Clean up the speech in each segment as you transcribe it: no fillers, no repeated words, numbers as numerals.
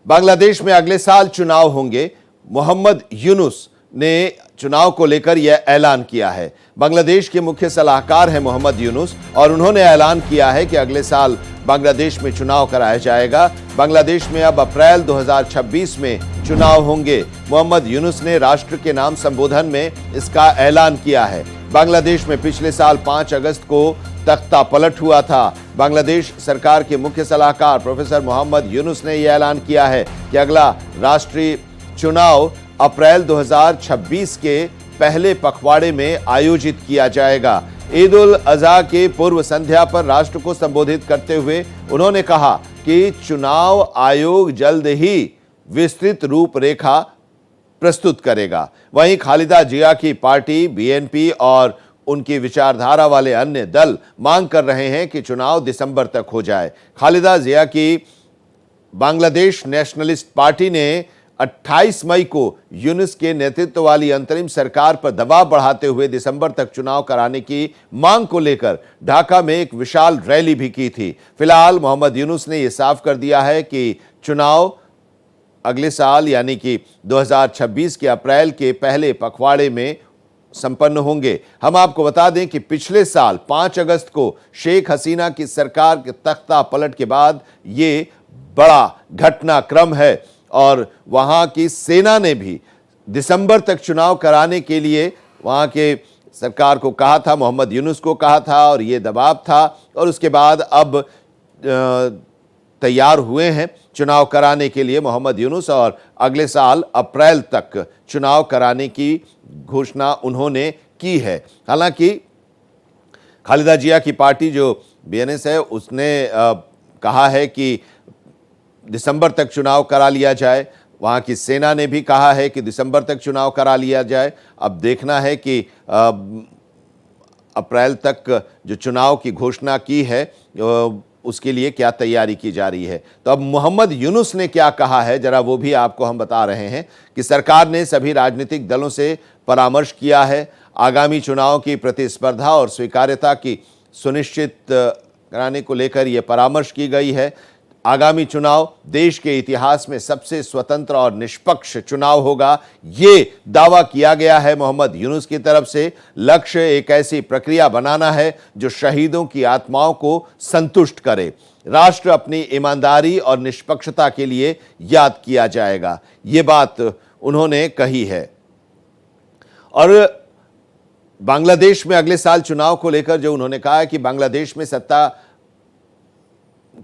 बांग्लादेश में अगले साल चुनाव होंगे। मोहम्मद यूनुस ने चुनाव को लेकर यह ऐलान किया है। बांग्लादेश के मुख्य सलाहकार हैं मोहम्मद यूनुस और उन्होंने ऐलान किया है कि अगले साल बांग्लादेश में चुनाव कराया जाएगा। बांग्लादेश में अब अप्रैल 2026 में चुनाव होंगे। मोहम्मद यूनुस ने राष्ट्र के नाम संबोधन में इसका ऐलान किया है। बांग्लादेश में पिछले साल 5 अगस्त को तख्ता पलट हुआ था। बांग्लादेश सरकार के मुख्य सलाहकार प्रोफेसर मोहम्मद यूनुस ने यह ऐलान किया है कि अगला राष्ट्रीय चुनाव अप्रैल 2026 के पहले पखवाड़े में आयोजित किया जाएगा। ईद उल अजहा के पूर्व संध्या पर राष्ट्र को संबोधित करते हुए उन्होंने कहा कि चुनाव आयोग जल्द ही विस्तृत रूपरेखा प्रस्तुत करेगा। वहीं खालिदा जिया की पार्टी बीएनपी और उनकी विचारधारा वाले अन्य दल मांग कर रहे हैं कि चुनाव दिसंबर तक हो जाए। खालिदा जिया की बांग्लादेश नेशनलिस्ट पार्टी ने 28 मई को यूनुस के नेतृत्व वाली अंतरिम सरकार पर दबाव बढ़ाते हुए दिसंबर तक चुनाव कराने की मांग को लेकर ढाका में एक विशाल रैली भी की थी। फिलहाल मोहम्मद यूनुस ने यह साफ कर दिया है कि चुनाव अगले साल यानी कि 2026 के अप्रैल के पहले पखवाड़े में संपन्न होंगे। हम आपको बता दें कि पिछले साल 5 अगस्त को शेख हसीना की सरकार के तख्ता पलट के बाद ये बड़ा घटनाक्रम है और वहां की सेना ने भी दिसंबर तक चुनाव कराने के लिए वहां के सरकार को कहा था, मोहम्मद यूनुस को कहा था और ये दबाव था और उसके बाद अब तैयार हुए हैं चुनाव कराने के लिए मोहम्मद यूनुस और अगले साल अप्रैल तक चुनाव कराने की घोषणा उन्होंने की है। हालांकि खालिदा जिया की पार्टी जो बीएनएस है उसने कहा है कि दिसंबर तक चुनाव करा लिया जाए। वहां की सेना ने भी कहा है कि दिसंबर तक चुनाव करा लिया जाए। अब देखना है कि अप्रैल तक जो चुनाव की घोषणा की है उसके लिए क्या तैयारी की जा रही है। तो अब मोहम्मद यूनुस ने क्या कहा है जरा वो भी आपको हम बता रहे हैं कि सरकार ने सभी राजनीतिक दलों से परामर्श किया है। आगामी चुनाव की प्रतिस्पर्धा और स्वीकार्यता की सुनिश्चित कराने को लेकर यह परामर्श की गई है। आगामी चुनाव देश के इतिहास में सबसे स्वतंत्र और निष्पक्ष चुनाव होगा, ये दावा किया गया है मोहम्मद यूनुस की तरफ से। लक्ष्य एक ऐसी प्रक्रिया बनाना है जो शहीदों की आत्माओं को संतुष्ट करे। राष्ट्र अपनी ईमानदारी और निष्पक्षता के लिए याद किया जाएगा, ये बात उन्होंने कही है। और बांग्लादेश में अगले साल चुनाव को लेकर जो उन्होंने कहा है कि बांग्लादेश में सत्ता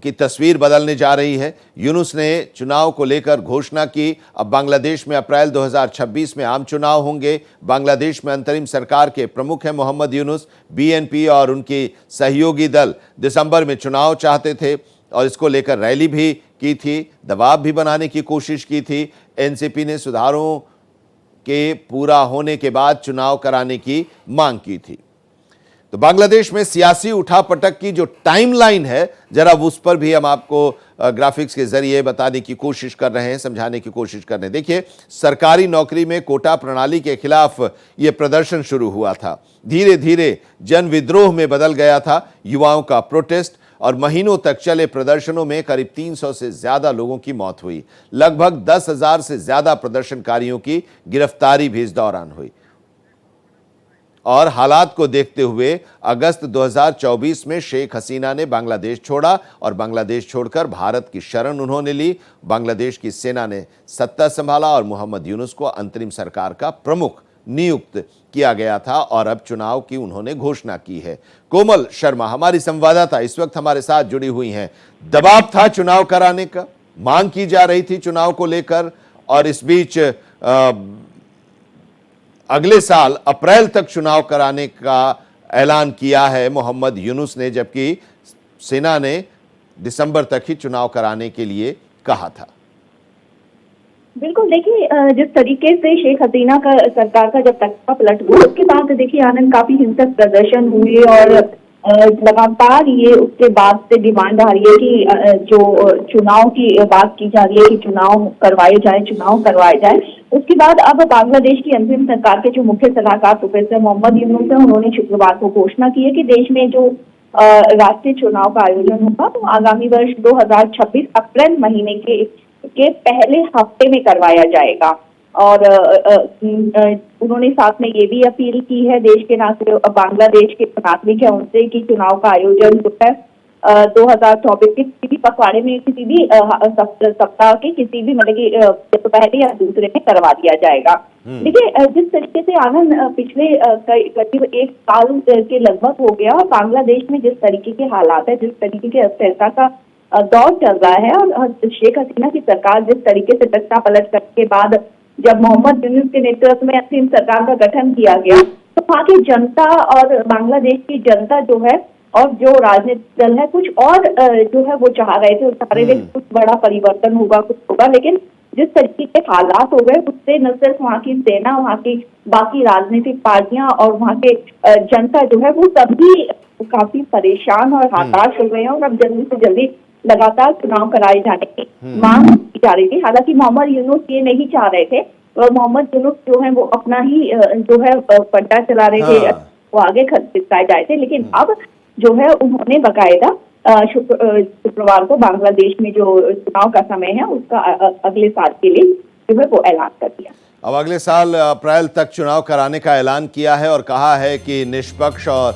की तस्वीर बदलने जा रही है। यूनुस ने चुनाव को लेकर घोषणा की। अब बांग्लादेश में अप्रैल 2026 में आम चुनाव होंगे। बांग्लादेश में अंतरिम सरकार के प्रमुख हैं मोहम्मद यूनुस। बीएनपी और उनकी सहयोगी दल दिसंबर में चुनाव चाहते थे और इसको लेकर रैली भी की थी, दबाव भी बनाने की कोशिश की थी। एनसीपी ने सुधारों के पूरा होने के बाद चुनाव कराने की मांग की थी। तो बांग्लादेश में सियासी उठापटक की जो टाइमलाइन है जरा उस पर भी हम आपको ग्राफिक्स के जरिए बताने की कोशिश कर रहे हैं, समझाने की कोशिश कर रहे हैं। देखिए, सरकारी नौकरी में कोटा प्रणाली के खिलाफ यह प्रदर्शन शुरू हुआ था, धीरे धीरे जन विद्रोह में बदल गया था। युवाओं का प्रोटेस्ट और महीनों तक चले प्रदर्शनों में करीब 300 से ज्यादा लोगों की मौत हुई। लगभग 10,000 से ज्यादा प्रदर्शनकारियों की गिरफ्तारी भी इस दौरान हुई। और हालात को देखते हुए अगस्त 2024 में शेख हसीना ने बांग्लादेश छोड़ा और बांग्लादेश छोड़कर भारत की शरण उन्होंने ली। बांग्लादेश की सेना ने सत्ता संभाला और मोहम्मद यूनुस को अंतरिम सरकार का प्रमुख नियुक्त किया गया था और अब चुनाव की उन्होंने घोषणा की है। कोमल शर्मा हमारी संवाददाता इस वक्त हमारे साथ जुड़ी हुई हैं। दबाव था चुनाव कराने का, मांग की जा रही थी चुनाव को लेकर और इस बीच अगले साल अप्रैल तक चुनाव कराने का ऐलान किया है मोहम्मद यूनुस ने, जबकि सेना ने दिसंबर तक ही चुनाव कराने के लिए कहा था। बिल्कुल, देखिए जिस तरीके से शेख हसीना का सरकार का जब तख्ता पलट हुआ उसके बाद देखिए आनंद काफी हिंसक प्रदर्शन हुए और लगातार ये उसके बाद से डिमांड आ रही है कि जो चुनाव की बात की जा रही है कि चुनाव करवाए जाए। उसके बाद अब बांग्लादेश की अंतरिम सरकार के जो मुख्य सलाहकार प्रोफेसर मोहम्मद यूनुस है उन्होंने शुक्रवार को घोषणा की है कि देश में जो राष्ट्रीय चुनाव का आयोजन होगा तो आगामी वर्ष 2026 अप्रैल महीने के के पहले हफ्ते में करवाया जाएगा। और उन्होंने साथ में ये भी अपील की है देश के नागरिक, बांग्लादेश के नागरिक है उनसे, कि चुनाव का आयोजन जो है 2024 के किसी भी पखवाड़े में, किसी भी सप्ताह के किसी भी मतलब कि पहले या दूसरे में करवा दिया जाएगा। देखिए, जिस तरीके से आनंद पिछले करीब 1 साल के लगभग हो गया, बांग्लादेश में जिस तरीके के हालात है, जिस तरीके की अस्थिरता का दौर चल रहा है, और शेख हसीना की सरकार जिस तरीके से तख्ता पलट करने के बाद जब मोहम्मद यूनुस के नेतृत्व में अंतरिम सरकार का गठन किया गया, तो वहाँ की जनता और बांग्लादेश की जनता जो है और जो राजनीतिक दल है, कुछ और जो है वो चाह रहे थे, चाह रहे थे कुछ बड़ा परिवर्तन होगा, कुछ होगा। लेकिन जिस तरीके के हालात हो गए, उससे न सिर्फ वहाँ की सेना, वहाँ की बाकी राजनीतिक पार्टियां और वहाँ के जनता जो है वो सभी काफी परेशान और हताश हो गए हैं, और अब जल्दी से जल्दी लगातार चुनाव कराए जाने की मांग की जा रही थी। हालांकि मोहम्मद यूनुस ये नहीं चाह रहे थे, और मोहम्मद यूनुस जो है वो अपना ही जो है पट्टा चला रहे थे, वो आगे खिसकाए जाए थे। लेकिन अब जो है उन्होंने बकायदा शुक्रवार को बांग्लादेश में जो चुनाव का समय है उसका अगले साल के लिए जो है वो ऐलान कर दिया। अब अगले साल अप्रैल तक चुनाव कराने का ऐलान किया है और कहा है कि निष्पक्ष और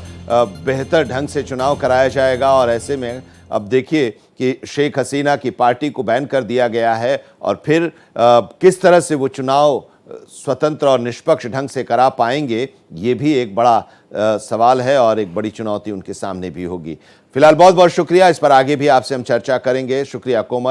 बेहतर ढंग से चुनाव कराया जाएगा। और ऐसे में अब देखिए कि शेख हसीना की पार्टी को बैन कर दिया गया है, और फिर किस तरह से वो चुनाव स्वतंत्र और निष्पक्ष ढंग से करा पाएंगे, ये भी एक बड़ा सवाल है और एक बड़ी चुनौती उनके सामने भी होगी। फिलहाल बहुत बहुत शुक्रिया, इस पर आगे भी आपसे हम चर्चा करेंगे। शुक्रिया कोमल।